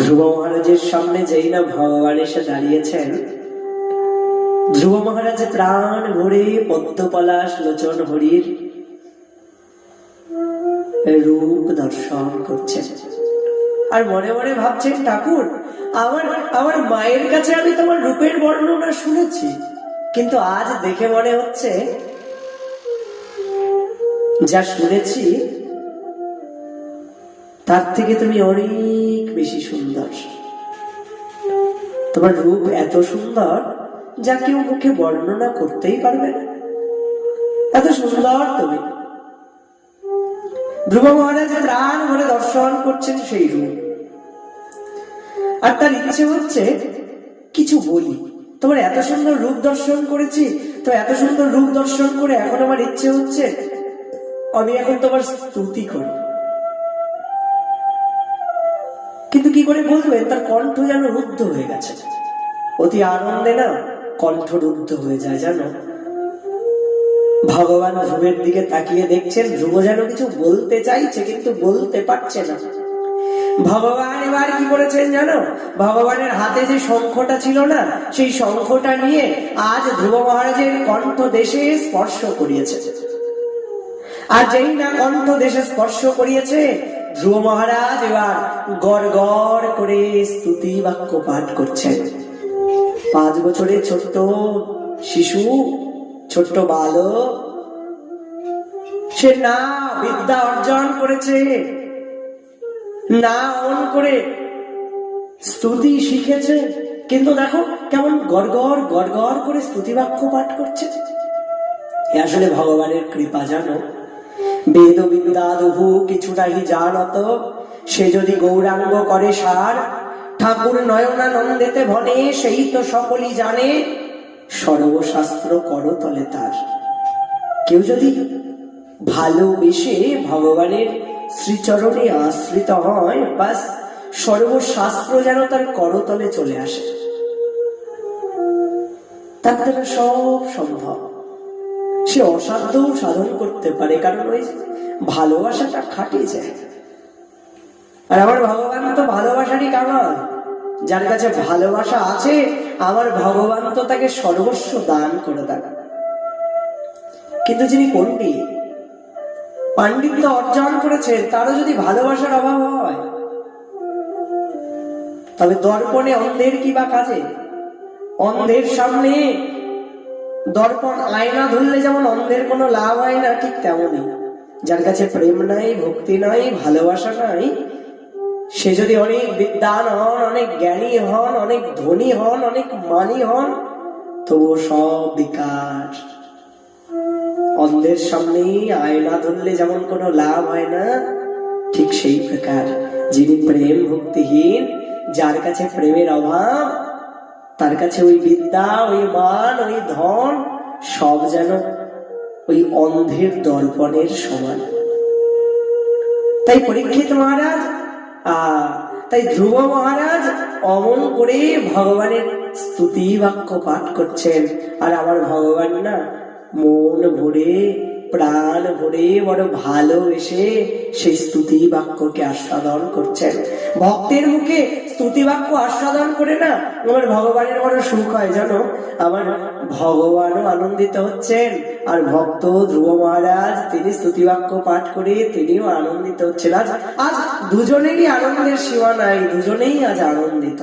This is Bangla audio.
ধ্রুব মহারাজের সামনে যেই না ভগবান এসে দাঁড়িয়েছেন, ধ্রুব মহারাজ প্রাণ ভরে পদ্মপলাশ লোচন হরির রূপ দর্শন করছেন। আর মনে মনে ভাবছেন, ঠাকুর, আমার মায়ের কাছে আমি তোমার রূপের বর্ণনা শুনেছি, কিন্তু আজ দেখে মনে হচ্ছে যা শুনেছি তার থেকে তুমি অনেক বেশি সুন্দর। তোমার রূপ এত সুন্দর যা কেউ মুখে বর্ণনা করতেই পারবে না, এত সুন্দর তুমি। ধ্রুব মহারাজ প্রাণ ভরে দর্শন করছেন সেই রূপ, আর তার ইচ্ছে হচ্ছে কিছু বলি। তোমার এত সুন্দর রূপ দর্শন করেছি, তো এত সুন্দর রূপ দর্শন করে এখন আমার ইচ্ছে হচ্ছে আমি এখন তোমার স্তুতি করি। কিন্তু কি করে বলবেন? তার কণ্ঠ যেন রুদ্ধ হয়ে গেছে। অতি আনন্দে না কণ্ঠ রুদ্ধ হয়ে যায় জানো। ভগবান ধ্রুবের দিকে তাকিয়ে দেখছেন, ধ্রুব যেন কিছু বলতে চাইছে কিন্তু বলতে পারছে না। ভগবান এবার কি করেছেন জানো? ভগবানের হাতে যে শঙ্খটা ছিল না, সেই শঙ্খটা নিয়ে আজ ধ্রুব মহারাজের কণ্ঠ দেশে স্পর্শ করিয়েছে। আর যেই না কণ্ঠ দেশে স্পর্শ করিয়েছে, ধ্রুব মহারাজ এবার গড় গড় করে স্তুতি বাক্য পাঠ করছেন। 5 বছরের ছোট্ট শিশু, ছোট্ট বালক, সে না বিদ্যা অর্জন করেছে, না অন করে স্তুতি শিখেছে, কিন্তু দেখো কেমন গড় গড় করে স্তুতি বাক্য পাঠ করছে। আসলে ভগবানের কৃপা জানো। বেদ বিদ্যা দুহু কিছু নাহি জানত, সে যদি গৌরাঙ্গ করে সার, ঠাকুর নয়নানন্দেতে ভনে, সেই তো সকলই জানে, সর্বশাস্ত্র করতলে তার। কেউ যদি ভালোবেসে ভগবানের শ্রীচরণে আশ্রিত হয়, বাস সর্বশাস্ত্র যেন তার করতলে চলে আসে। তার দ্বারা সব সম্ভব। সে অসাধ্য সাধন করতে পারে, কারণ ওই ভালোবাসাটা খাটে যায়। আর আমার ভগবান তো ভালোবাসারই কামাল। যার কাছে ভালোবাসা আছে, আমার ভগবান তো তাকে সর্বস্ব দান করে দেন। কিন্তু যিনি পাণ্ডিত্য অর্জন করেছেন, তারও যদি ভালোবাসার অভাব হয়, তবে দর্পণে অন্ধের কি বা কাজে? অন্ধের সামনে দর্পণ আয়না ধরলে যেমন অন্ধের কোনো লাভ হয় না, ঠিক তেমনই যার কাছে প্রেম নাই, ভক্তি নাই, ভালোবাসা নাই, সে যদি অনেক বিদ্বান হন, অনেক জ্ঞানী হন, অনেক ধনী হন, অনেক মানী হন, তবুও সব বেকার। অন্ধের সামনে আয়না ধরলে যেমন কোনো লাভ হয় না, ঠিক সেই প্রকার যিনি প্রেম ভক্তিহীন, যার কাছে প্রেমের অভাব, তার কাছে ওই বিদ্যা, ওই মান, ওই ধন সব যেন ওই অন্ধের দর্পণের সমান। তাই পরীক্ষিত মহারাজ, তাই ধ্রুব মহারাজ অমন করে ভগবানের স্তুতি বাক্য পাঠ করছেন। আর আমার ভগবান না মন ভরে প্রাণ ভরে বড় ভালোবেসে সেই স্তুতি বাক্যকে আস্বাদন করছেন। ভক্তের মুখে স্তুতি বাক্য আস্বাদন করে না আমার ভগবানের বড় সুখ হয় জানো। আমার ভগবানও আনন্দিত হচ্ছেন, আর ভক্ত ধ্রুব মহারাজ তিনি স্তুতি বাক্য পাঠ করে তিনিও আনন্দিত হচ্ছেন। আজ দুজনেরই আনন্দের সীমা নাই, দুজনেই আজ আনন্দিত।